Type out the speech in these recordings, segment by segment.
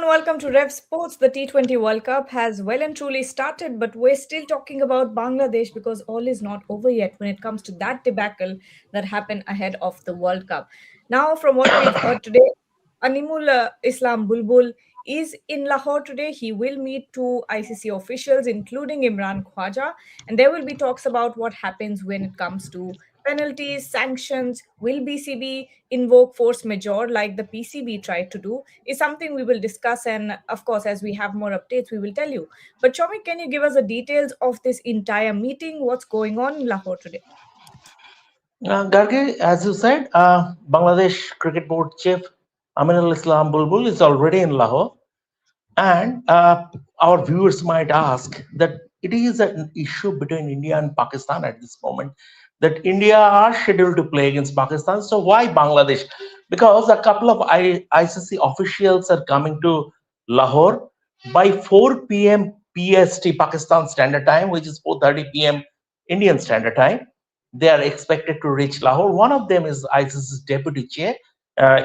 welcome to Rev Sports. The T20 World Cup has well and truly started, but we're still talking about Bangladesh because all is not over yet when it comes to that debacle that happened ahead of the World Cup. Now, from what we've heard today, Animul Islam Bulbul is in Lahore today. He will meet two ICC officials, including Imran Khwaja, and there will be talks about what happens when it comes to penalties, sanctions. Will BCB invoke force majeure like the PCB tried to do? Is something we will discuss. And of course, as we have more updates, we will tell you. But Chomi, can you give us the details of this entire meeting? What's going on in Lahore today? Gargi, as you said, Bangladesh Cricket Board Chief Aminul Islam Bulbul is already in Lahore. And our viewers might ask that it is an issue between India and Pakistan at this moment, that India are scheduled to play against Pakistan. So why Bangladesh? Because a couple of ICC officials are coming to Lahore by 4 p.m. PST, Pakistan Standard Time, which is 4:30 p.m. Indian Standard Time. They are expected to reach Lahore. One of them is ICC's deputy chair.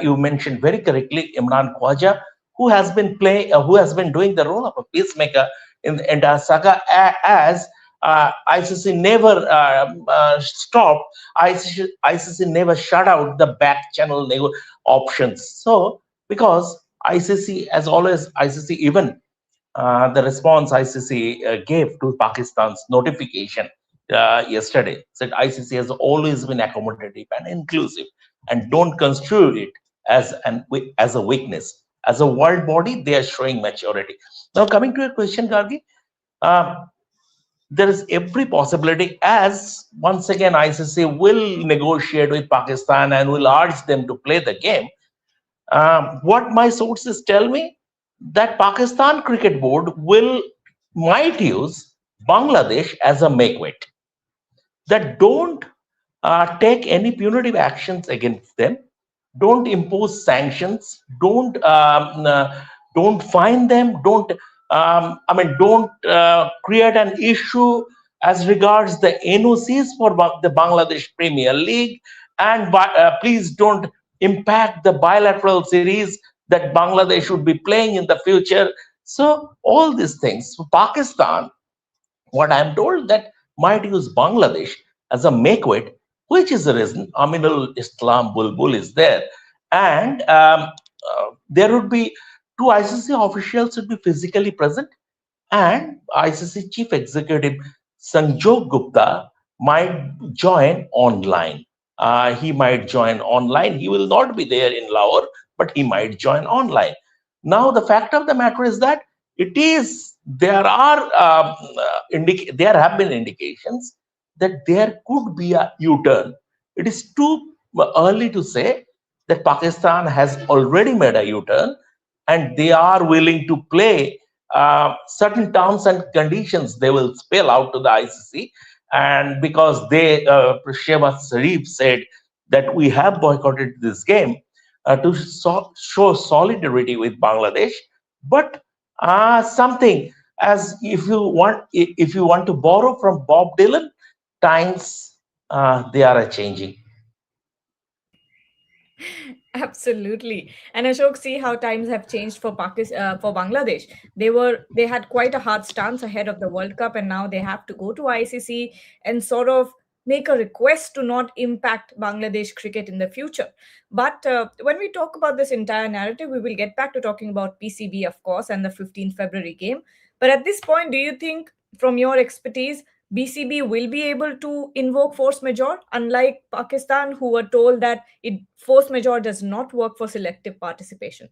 You mentioned very correctly, Imran Khwaja, who has been doing the role of a peacemaker in the entire saga, as ICC never stopped. ICC never shut out the back channel options. So because ICC, as always, ICC even the response ICC gave to Pakistan's notification yesterday said ICC has always been accommodative and inclusive, and don't construe it as a weakness. As a world body, they are showing maturity. Now, coming to your question, Gargi, uh, there is every possibility, as once again ICC will negotiate with Pakistan and will urge them to play the game. What my sources tell me, that Pakistan Cricket Board will might use Bangladesh as a make weight, that don't take any punitive actions against them, don't impose sanctions, don't fine them, don't create an issue as regards the NOCs for the Bangladesh Premier League, and please don't impact the bilateral series that Bangladesh should be playing in the future. So all these things, so Pakistan, what I'm told, that might use Bangladesh as a make weight, which is the reason Aminul Islam Bulbul is there. And there would be two ICC officials would be physically present, and ICC Chief Executive Sanjog Gupta might join online. He might join online. He will not be there in Lahore, but he might join online. Now, the fact of the matter is that there have been indications that there could be a U-turn. It is too early to say that Pakistan has already made a U-turn, and they are willing to play certain terms and conditions they will spell out to the ICC. And because Shehbaz Sharif said that we have boycotted this game to show solidarity with Bangladesh, but something, as if you want to borrow from Bob Dylan, times they are a changing. Absolutely. And Ashok, see how times have changed for Pakistan, for Bangladesh. They had quite a hard stance ahead of the World Cup, and now they have to go to ICC and sort of make a request to not impact Bangladesh cricket in the future. But when we talk about this entire narrative, we will get back to talking about PCB, of course, and the 15th February game. But at this point, do you think, from your expertise, BCB will be able to invoke force majeure, unlike Pakistan, who were told that force majeure does not work for selective participation?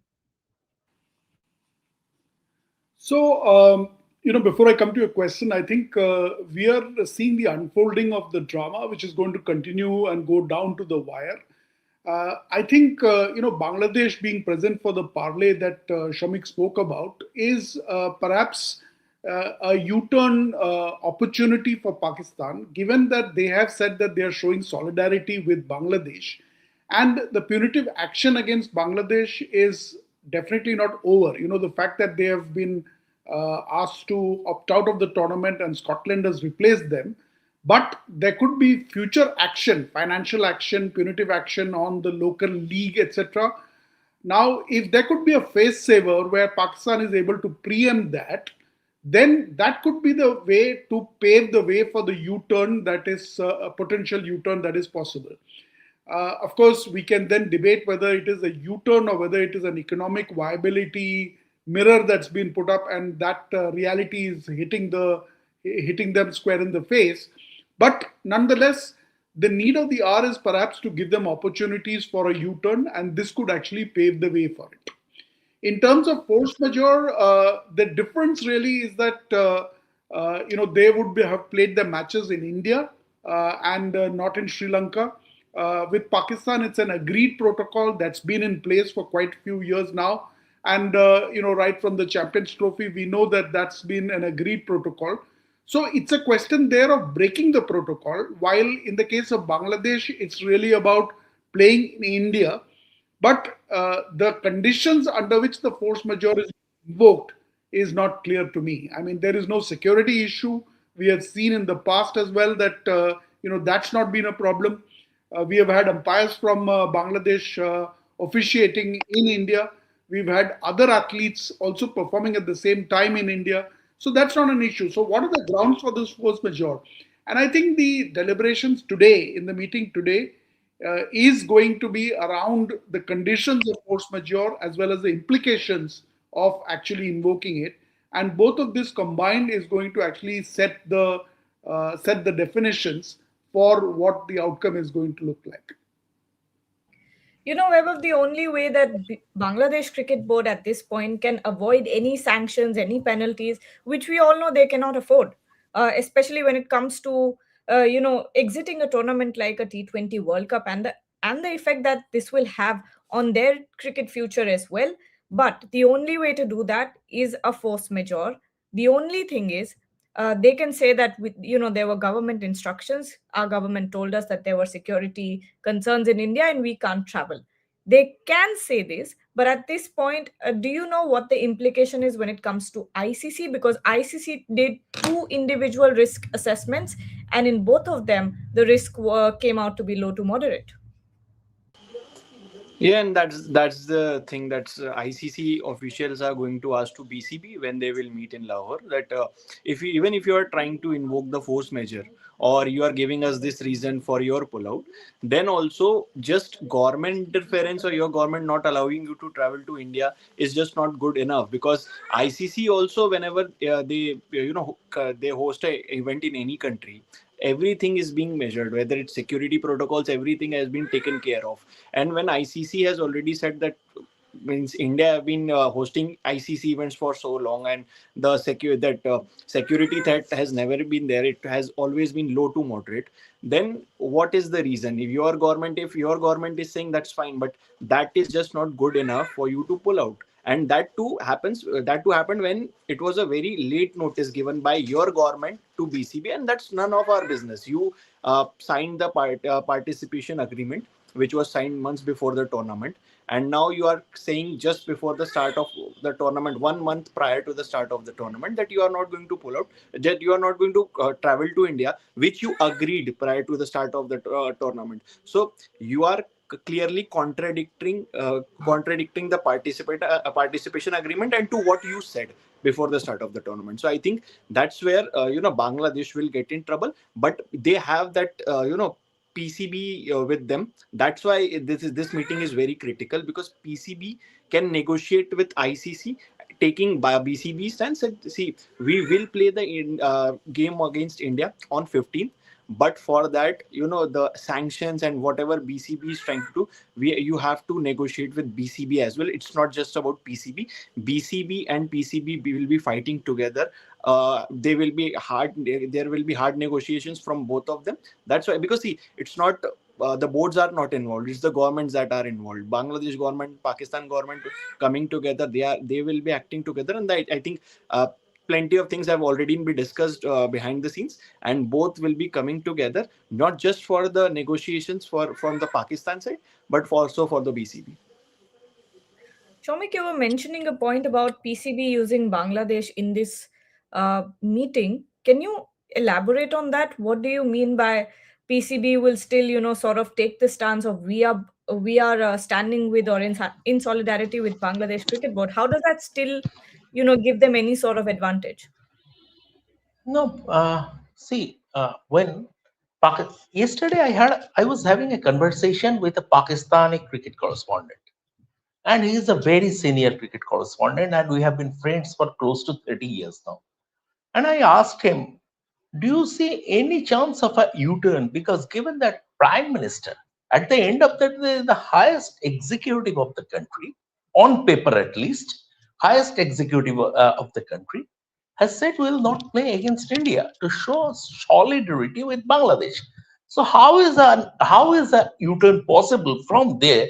So, before I come to your question, I think we are seeing the unfolding of the drama, which is going to continue and go down to the wire. I think, Bangladesh being present for the parlay that Shamik spoke about is perhaps a U-turn opportunity for Pakistan, given that they have said that they are showing solidarity with Bangladesh. And the punitive action against Bangladesh is definitely not over. The fact that they have been asked to opt out of the tournament and Scotland has replaced them. But there could be future action, financial action, punitive action on the local league, etc., Now, if there could be a face saver where Pakistan is able to preempt that, then that could be the way to pave the way for the U turn that is a potential U turn that is possible. Of course, we can then debate whether it is a U turn or whether it is an economic viability mirror that's been put up, and that reality is hitting them square in the face. But nonetheless, the need of the hour is perhaps to give them opportunities for a U turn, and this could actually pave the way for it. In terms of force majeure, the difference really is that they would have played their matches in India and not in Sri Lanka. With Pakistan, it's an agreed protocol that's been in place for quite a few years now, and right from the Champions Trophy, we know that that's been an agreed protocol. So it's a question there of breaking the protocol. While in the case of Bangladesh, it's really about playing in India, but the conditions under which the force majeure is invoked is not clear to me. I mean, there is no security issue. We have seen in the past as well that that's not been a problem. We have had umpires from Bangladesh officiating in India. We've had other athletes also performing at the same time in India. So that's not an issue. So, what are the grounds for this force majeure? And I think the deliberations today, in the meeting today, is going to be around the conditions of force majeure as well as the implications of actually invoking it. And both of this combined is going to actually set the definitions for what the outcome is going to look like. Vaibhav, the only way that Bangladesh Cricket Board at this point can avoid any sanctions, any penalties, which we all know they cannot afford, especially when it comes to, exiting a tournament like a T20 World Cup and the effect that this will have on their cricket future as well. But the only way to do that is a force majeure. The only thing is, they can say that there were government instructions. Our government told us that there were security concerns in India and we can't travel. They can say this, but at this point, do you know what the implication is when it comes to ICC? Because ICC did two individual risk assessments, and in both of them, the risk came out to be low to moderate. Yeah, and that's the thing that ICC officials are going to ask to BCB when they will meet in Lahore. That even if you are trying to invoke the force measure or you are giving us this reason for your pullout, then also just government interference or your government not allowing you to travel to India is just not good enough, because ICC also, whenever they host a event in any country, everything is being measured, whether it's security protocols, everything has been taken care of. And when ICC has already said that, means India have been hosting ICC events for so long, and the security threat has never been there. It has always been low to moderate. Then what is the reason? If your government is saying that's fine, but that is just not good enough for you to pull out. And that too happened when it was a very late notice given by your government to BCB, and that's none of our business. You signed the participation agreement, which was signed months before the tournament, and now you are saying just before the start of the tournament, 1 month prior to the start of the tournament, that you are not going to pull out, that you are not going to travel to India, which you agreed prior to the start of the tournament. So you are clearly contradicting the participation agreement and to what you said before the start of the tournament. So I think that's where Bangladesh will get in trouble, but they have that PCB with them. That's why this meeting is very critical, because PCB can negotiate with ICC, taking by BCB stance and see, we will play the game against India on 15th. But for that, the sanctions and whatever BCB is trying to do, you have to negotiate with BCB as well. It's not just about PCB. BCB and PCB will be fighting together. There will be hard negotiations from both of them. That's why, because see, it's not the boards are not involved, it's the governments that are involved. Bangladesh government, Pakistan government coming together, they will be acting together. And I think plenty of things have already been discussed behind the scenes, and both will be coming together, not just for the negotiations from the Pakistan side, but also for the BCB. Shomik, you were mentioning a point about PCB using Bangladesh in this meeting. Can you elaborate on that? What do you mean by PCB will still, sort of take the stance of we are we are standing with or in solidarity with Bangladesh Cricket Board, how does that still, give them any sort of advantage? No, see, when yesterday I was having a conversation with a Pakistani cricket correspondent, and he is a very senior cricket correspondent, and we have been friends for close to 30 years now. And I asked him, do you see any chance of a U-turn? Because given that Prime Minister, at the end of the day, the highest executive of the country, on paper at least, highest executive of the country, has said we will not play against India to show solidarity with Bangladesh. So how is a U-turn possible from there?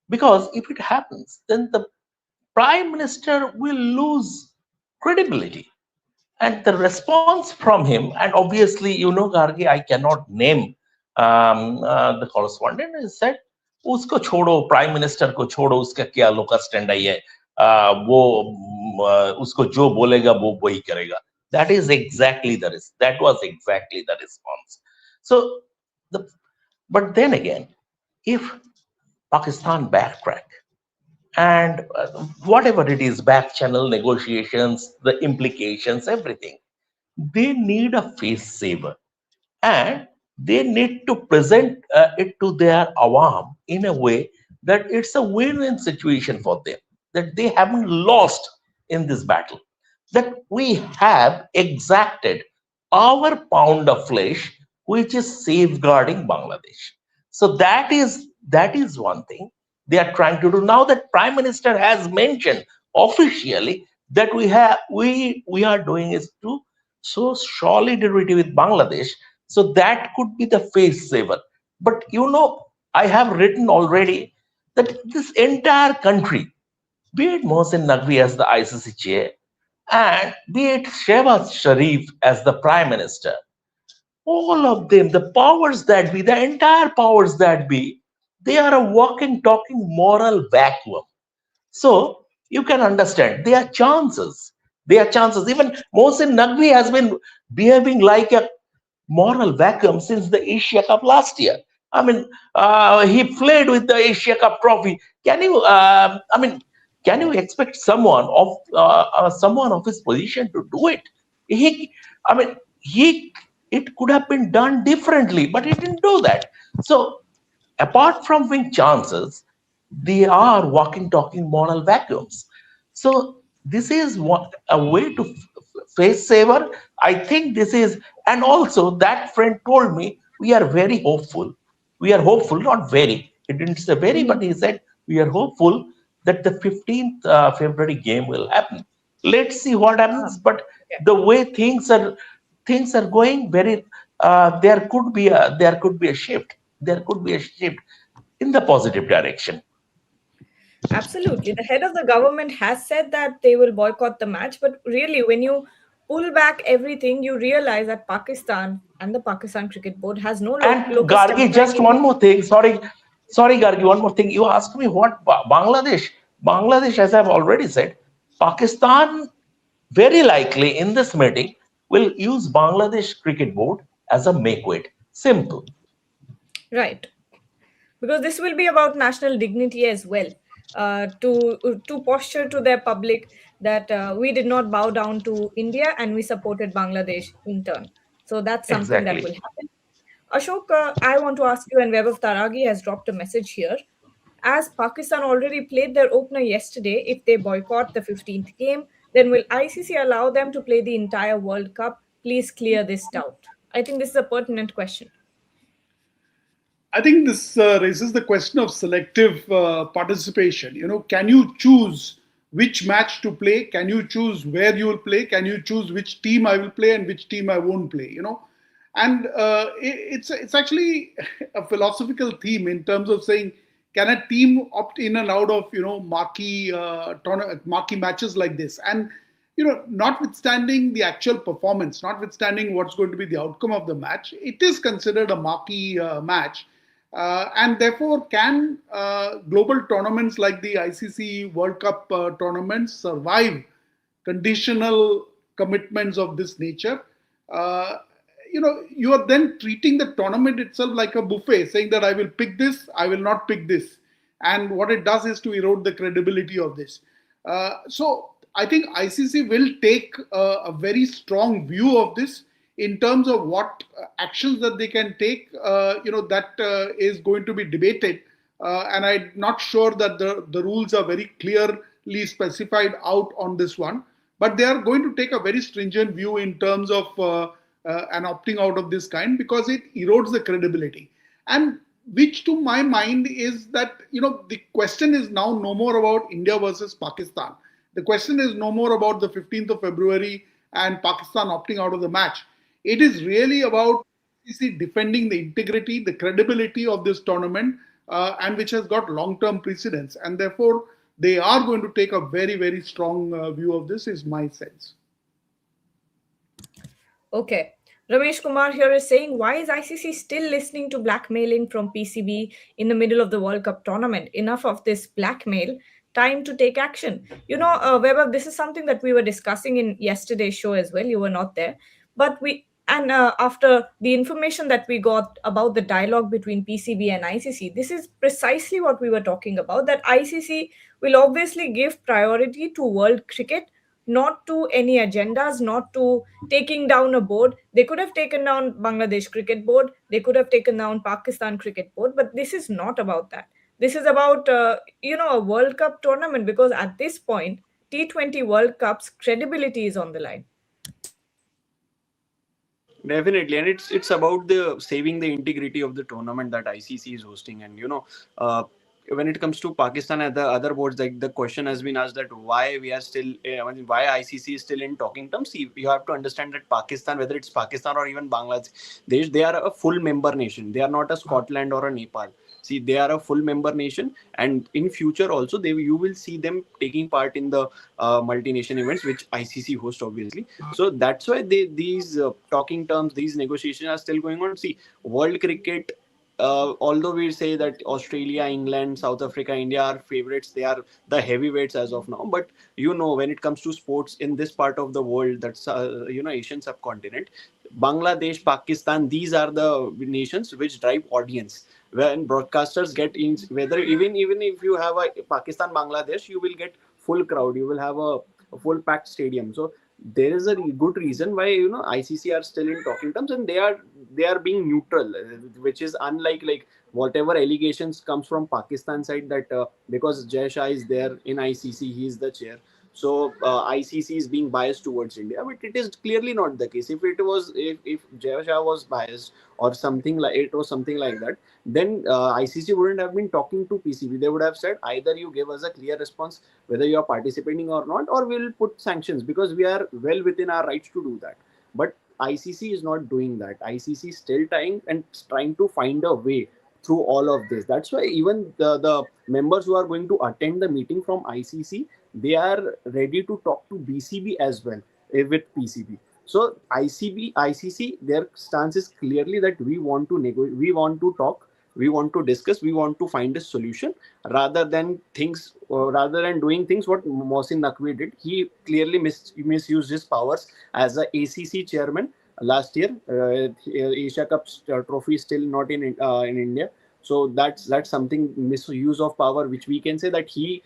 Because if it happens, then the Prime Minister will lose credibility, and the response from him, and obviously Gargi, I cannot name the correspondent, is said usko chodo, prime minister ko chodo, uska kya locus standi hai, wo usko jo bolega wo wahi karega. That was exactly the response. So the but then again, if Pakistan backtrack, and whatever it is, back channel negotiations, the implications, everything, they need a face saver, and they need to present it to their awam in a way that it's a win-win situation for them, that they haven't lost in this battle, that we have exacted our pound of flesh, which is safeguarding Bangladesh. So that is one thing they are trying to do. Now that Prime Minister has mentioned officially that we are doing is to show solidarity with Bangladesh. So that could be the face saver. But I have written already that this entire country, be it Mohsin Naqvi as the ICC chair, and be it Shehbaz Sharif as the Prime Minister, all of them, the powers that be, the entire powers that be, they are a walking, talking moral vacuum. So you can understand their chances. Their chances. Even Mohsin Naqvi has been behaving like a moral vacuum since the Asia Cup last year. I mean, he played with the Asia Cup trophy. Can you expect someone of his position to do it? He, I mean, he, it could have been done differently, but he didn't do that. So apart from being chances, they are walking, talking moral vacuums. So this is what a way to face saver. I think this is, and also that friend told me we are very hopeful. We are hopeful, not very. He didn't say very, but he said we are hopeful that the 15th February game will happen. Let's see what Ah, happens. But okay. the way things are going, there could be a shift. There could be a shift in the positive direction. Absolutely. The head of the government has said that they will boycott the match, but really, when you pull back everything, you realize that Pakistan and the Pakistan Cricket Board has no And locus Gargi, standi just in. one more thing. Sorry, Gargi, one more thing. You asked me what Bangladesh. Bangladesh, as I've already said, Pakistan very likely in this meeting will use Bangladesh Cricket Board as a make weight. Simple. Right. Because this will be about national dignity as well, to posture to their public that we did not bow down to India and we supported Bangladesh in turn. So that's something that Exactly. will happen. Ashok, I want to ask you, and Web of Taragi has dropped a message here. As Pakistan already played their opener yesterday, if they boycott the 15th game, then will ICC allow them to play the entire World Cup? Please clear this doubt. I think this is a pertinent question. I think this raises the question of selective participation. Can you choose which match to play? Can you choose where you will play? Can you choose which team I will play and which team I won't play? And it's actually a philosophical theme in terms of saying, can a team opt in and out of marquee matches like this? And notwithstanding the actual performance, notwithstanding what's going to be the outcome of the match, it is considered a marquee match. And therefore, can global tournaments like the ICC World Cup tournaments survive conditional commitments of this nature? Uh, you are then treating the tournament itself like a buffet, saying that I will pick this, I will not pick this. And what it does is to erode the credibility of this. So I think ICC will take a very strong view of this in terms of what actions that they can take. That is going to be debated, and I'm not sure that the rules are very clearly specified out on this one. But they are going to take a very stringent view in terms of an opting out of this kind, because it erodes the credibility. And which to my mind is that the question is now no more about India versus Pakistan. The question is no more about the 15th of February and Pakistan opting out of the match. It is really about ICC defending the integrity, the credibility of this tournament, and which has got long-term precedence. And therefore, they are going to take a very, very strong view of this, is my sense. Okay. Ramesh Kumar here is saying, why is ICC still listening to blackmailing from PCB in the middle of the World Cup tournament? Enough of this blackmail. Time to take action. Weber, this is something that we were discussing in yesterday's show as well. You were not there. But after the information that we got about the dialogue between PCB and ICC, this is precisely what we were talking about, that ICC will obviously give priority to world cricket, not to any agendas, not to taking down a board. They could have taken down Bangladesh Cricket Board, they could have taken down Pakistan Cricket Board, but this is not about that. This is about a World Cup tournament, because at this point, T20 World Cup's credibility is on the line. Definitely, and it's about the saving the integrity of the tournament that ICC is hosting. And when it comes to Pakistan and the other boards, like the question has been asked that why we are still, why ICC is still in talking terms. You have to understand that Pakistan, whether it's Pakistan or even Bangladesh, they are a full member nation. They are not a Scotland or a Nepal. See, they are a full member nation, and in future also you will see them taking part in the multi-nation events which ICC hosts, obviously. So that's why these talking terms, these negotiations are still going on. See, world cricket, although we say that Australia, England, South Africa, India are favorites, they are the heavyweights as of now. But when it comes to sports in this part of the world, that's Asian subcontinent, Bangladesh, Pakistan, these are the nations which drive audience. When broadcasters get in, whether even if you have a Pakistan, Bangladesh, you will get full crowd, you will have a full packed stadium. So there is a good reason why ICC are still in talking terms, and they are being neutral, which is unlike like whatever allegations comes from Pakistan side that because Jay Shah is there in ICC, he is the chair. So ICC is being biased towards India, but it is clearly not the case. If Jay Shah was biased or something like that, then ICC wouldn't have been talking to PCB. They would have said either you give us a clear response whether you are participating or not, or we'll put sanctions, because we are well within our rights to do that. But ICC is not doing that. ICC is still trying to find a way through all of this. That's why even the members who are going to attend the meeting from ICC, they are ready to talk to BCB as well with PCB. So ICC, their stance is clearly that we want to negotiate, we want to talk, we want to discuss, we want to find a solution, rather than doing things what Mohsin Naqvi did. He clearly misused his powers as a ACC chairman last year. Asia Cup trophy is still not in India. So that's something, misuse of power, which we can say that he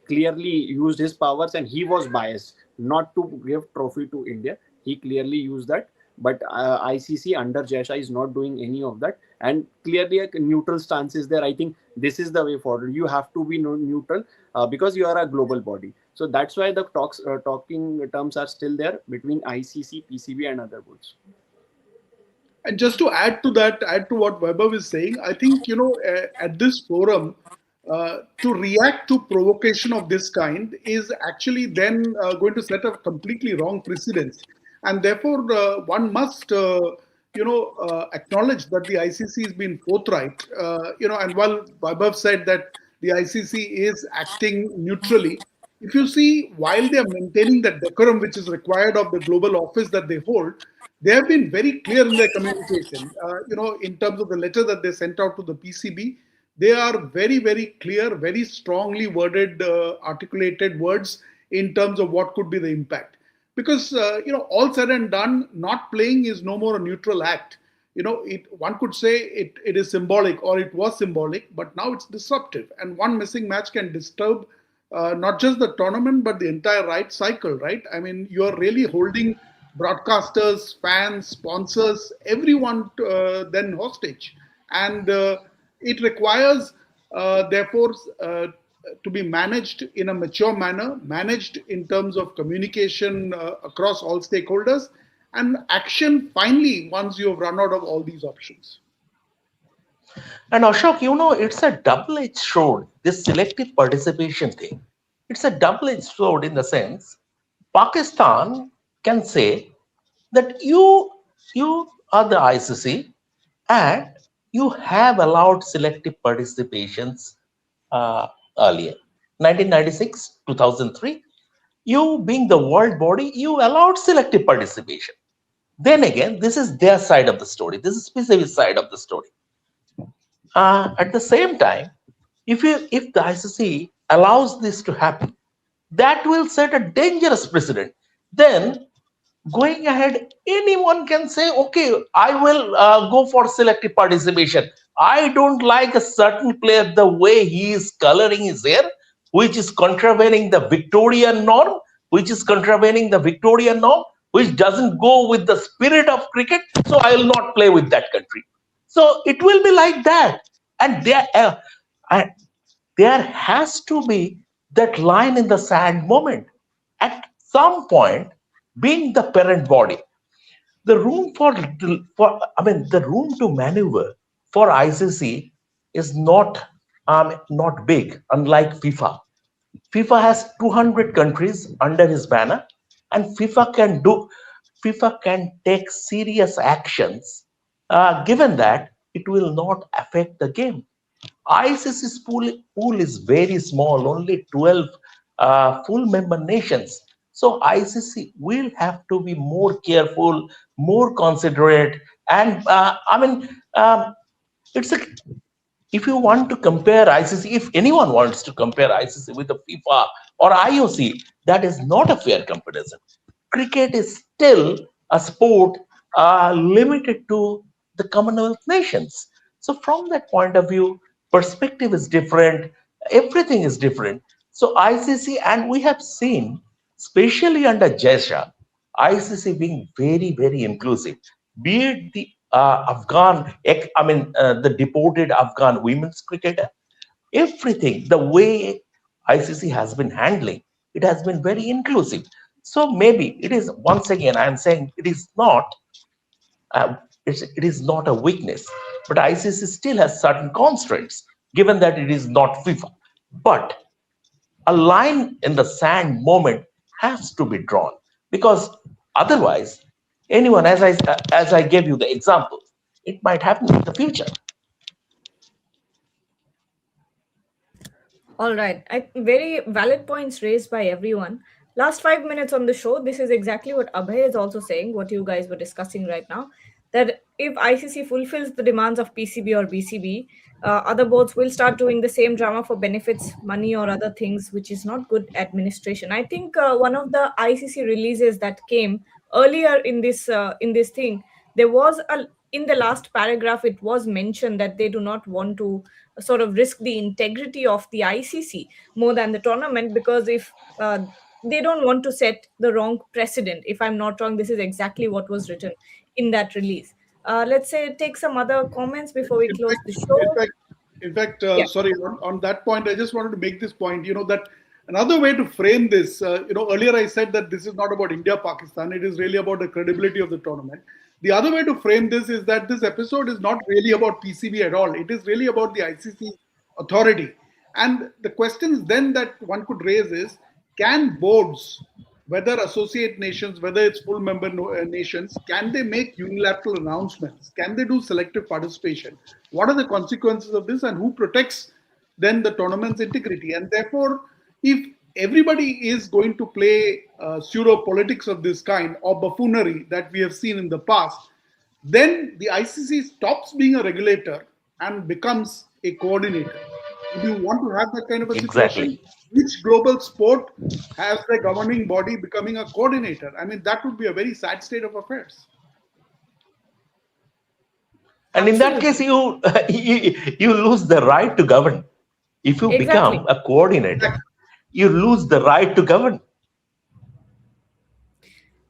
clearly used his powers and he was biased not to give trophy to India. He clearly used that. But ICC under Jaisha is not doing any of that, and clearly a neutral stance is there. I think this is the way forward. You have to be neutral because you are a global body. So that's why the talking terms are still there between ICC, PCB, and other boards. And just to add to what Vaibhav is saying, I think, at this forum, to react to provocation of this kind is actually then going to set a completely wrong precedence. And therefore, one must, acknowledge that the ICC has been forthright. And while Vaibhav said that the ICC is acting neutrally, if you see, while they are maintaining the decorum which is required of the global office that they hold, they have been very clear in their communication. In terms of the letter that they sent out to the PCB, they are very, very clear, very strongly worded, articulated words in terms of what could be the impact. because all said and done, not playing is no more a neutral act. One could say it is symbolic, or it was symbolic, but now it's disruptive, and one missing match can disturb not just the tournament but the entire right cycle, right? I mean, you are really holding broadcasters, fans, sponsors, everyone then hostage, and it requires therefore to be managed in a mature manner, managed in terms of communication across all stakeholders, and action finally once you have run out of all these options. And Ashok, it's a double-edged sword, this selective participation thing. It's a double-edged sword in the sense Pakistan can say that you are the ICC and you have allowed selective participations uh, earlier. 1996, 2003, you being the world body, you allowed selective participation. Then again, this is their side of the story. This is specific side of the story. At the same time, if the ICC allows this to happen, that will set a dangerous precedent. Then going ahead, anyone can say, okay, I will go for selective participation. I don't like a certain player the way he is coloring his hair, which is contravening the Victorian norm, which doesn't go with the spirit of cricket. So I will not play with that country. So it will be like that. And and there has to be that line in the sand moment. At some point, being the parent body, the room the room to maneuver for ICC is not big, unlike FIFA. FIFA has 200 countries under his banner, and FIFA can take serious actions, given that it will not affect the game. ICC's pool is very small, only 12 full member nations. So ICC will have to be more careful, more considerate, and it's a if you want to compare ICC, if anyone wants to compare ICC with the FIFA or IOC, that is not a fair comparison. Cricket is still a sport limited to the Commonwealth nations. So, from that point of view, perspective is different, everything is different. So, ICC, and we have seen, especially under Jesha, ICC being very, very inclusive, be it the the deported Afghan women's cricketer, everything, the way ICC has been handling, it has been very inclusive. So maybe it is, once again, I am saying uh, it is not a weakness, but ICC still has certain constraints, given that it is not FIFA. But a line in the sand moment has to be drawn, because otherwise, anyone, as I gave you the example, it might happen in the future. All right. Very valid points raised by everyone. Last 5 minutes on the show, this is exactly what Abhay is also saying, what you guys were discussing right now. That if ICC fulfills the demands of PCB or BCB, other boards will start doing the same drama for benefits, money, or other things, which is not good administration. I think one of the ICC releases that came earlier in this thing, there was a in the last paragraph it was mentioned that they do not want to sort of risk the integrity of the ICC more than the tournament, because if they don't want to set the wrong precedent. If I'm not wrong, this is exactly what was written in that release. Let's say take some other comments before we In close fact, the in show. fact, in fact, Yeah. sorry, on that point, I just wanted to make this point. That another way to frame this, earlier I said that this is not about India, Pakistan. It is really about the credibility of the tournament. The other way to frame this is that this episode is not really about PCB at all. It is really about the ICC authority. And the questions then that one could raise is, can boards, whether associate nations, whether it's full member nations, can they make unilateral announcements? Can they do selective participation? What are the consequences of this, and who protects then the tournament's integrity? And therefore, if everybody is going to play pseudo politics of this kind, or buffoonery that we have seen in the past, then the ICC stops being a regulator and becomes a coordinator. Would you want to have that kind of a situation? Exactly. Which global sport has the governing body becoming a coordinator? I mean, that would be a very sad state of affairs. And in that case, Absolutely. you lose the right to govern. If you become Exactly. a coordinator, you lose the right to govern.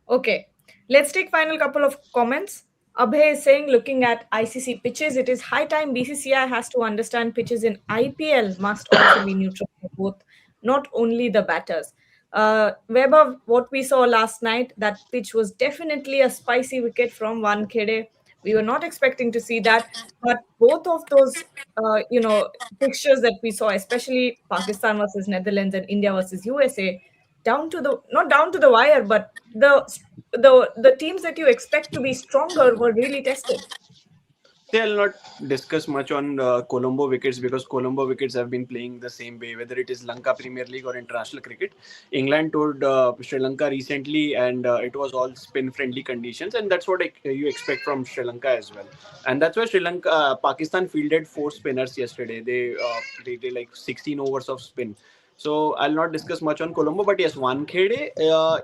Okay, let's take final couple of comments. Abhay is saying, looking at ICC pitches, it is high time BCCI has to understand pitches in IPL must also be neutral for both, not only the batters. Weber, what we saw last night, that pitch was definitely a spicy wicket from Wankhede. We were not expecting to see that, but both of those, fixtures that we saw, especially Pakistan versus Netherlands and India versus USA, down to the not down to the wire, but the teams that you expect to be stronger were really tested. I'll not discuss much on Colombo wickets because Colombo wickets have been playing the same way, whether it is Lanka Premier League or international cricket. England toured Sri Lanka recently, and it was all spin-friendly conditions, and that's what you expect from Sri Lanka as well. And that's why Pakistan fielded four spinners yesterday. They did like 16 overs of spin. So I'll not discuss much on Colombo, but yes, Wankhede.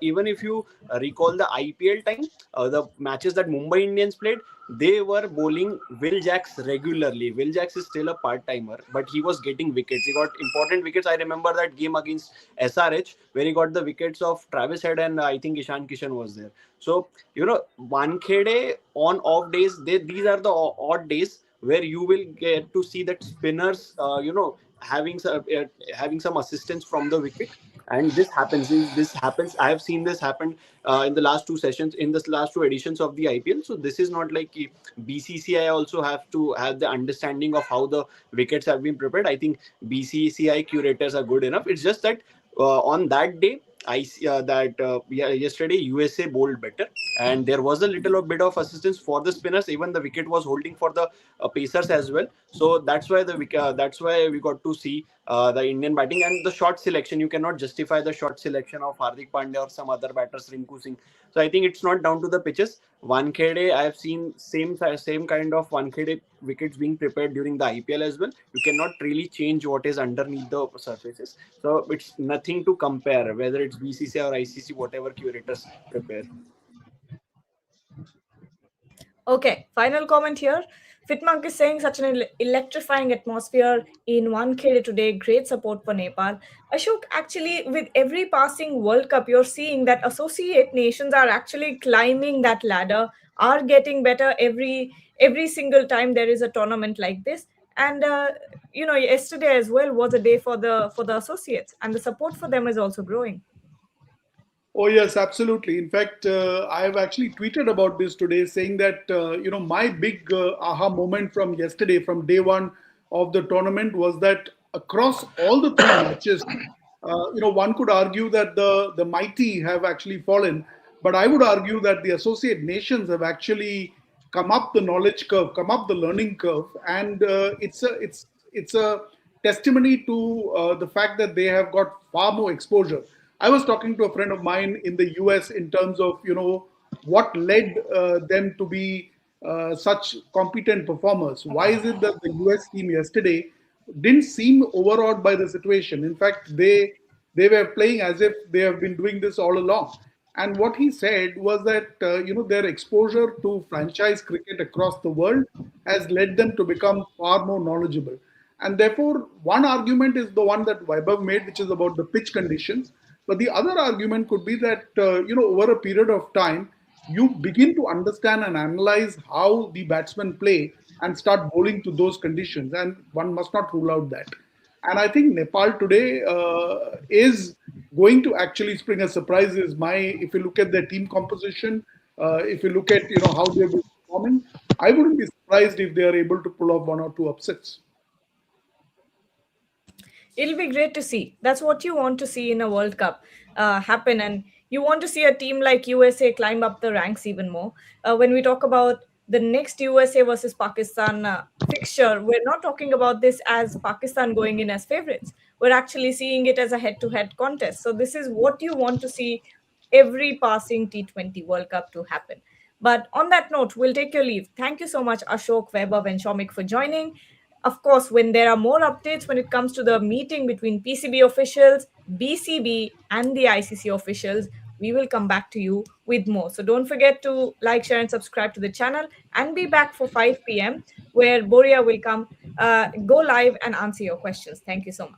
Even if you recall the IPL time, the matches that Mumbai Indians played, they were bowling Will Jacks regularly. Will Jacks is still a part timer, but he was getting wickets. He got important wickets. I remember that game against SRH where he got the wickets of Travis Head and I think Ishan Kishan was there. So, Wankhede on off days, these are the odd days where you will get to see that spinners, having some assistance from the wicket. And this happens. I have seen this happen in the last two sessions, in the last two editions of the IPL. So this is not like BCCI also have to have the understanding of how the wickets have been prepared. I think BCCI curators are good enough. It's just that on that day, I see that yesterday USA bowled better, and there was a little bit of assistance for the spinners. Even the wicket was holding for the pacers as well. So that's why we got to see the Indian batting and the shot selection. You cannot justify the shot selection of Hardik Pandya or some other batters, Rinku Singh. So I think it's not down to the pitches. Wankhede, I have seen same kind of Wankhede wickets being prepared during the IPL as well. You cannot really change what is underneath the surfaces. So it's nothing to compare, whether it's BCCI or ICC, whatever curators prepare. Okay, final comment here. Fitmonk is saying such an electrifying atmosphere in Wankhede today. Great support for Nepal. Ashok, actually, with every passing World Cup, you're seeing that associate nations are actually climbing that ladder, are getting better every single time there is a tournament like this. And yesterday as well was a day for the associates, and the support for them is also growing. Oh yes, absolutely. In fact, I have actually tweeted about this today, saying that my big aha moment from yesterday, from day one of the tournament, was that across all the three matches, one could argue that the mighty have actually fallen, but I would argue that the associate nations have actually come up the knowledge curve, come up the learning curve, and it's a testimony to the fact that they have got far more exposure. I was talking to a friend of mine in the US in terms of what led them to be such competent performers. Why is it that the US team yesterday didn't seem overawed by the situation? In fact, they were playing as if they have been doing this all along. And what he said was that their exposure to franchise cricket across the world has led them to become far more knowledgeable. And therefore, one argument is the one that Vaibhav made, which is about the pitch conditions. But the other argument could be that over a period of time, you begin to understand and analyze how the batsmen play and start bowling to those conditions. And one must not rule out that. And I think Nepal today is going to actually spring a surprise. If you look at their team composition, if you look at how they've been performing, I wouldn't be surprised if they are able to pull off one or two upsets. It'll be great to see. That's what you want to see in a World Cup happen, and you want to see a team like USA climb up the ranks even more. When we talk about the next USA versus Pakistan fixture, we're not talking about this as Pakistan going in as favorites. We're actually seeing it as a head-to-head contest. So this is what you want to see every passing T20 World Cup to happen. But on that note, we'll take your leave. Thank you so much, Ashok, Weber, and Shomik for joining. Of course, when there are more updates when it comes to the meeting between PCB officials, BCB, and the ICC officials, we will come back to you with more. So don't forget to like, share, and subscribe to the channel, and be back for 5 p.m., where Boria will go live and answer your questions. Thank you so much.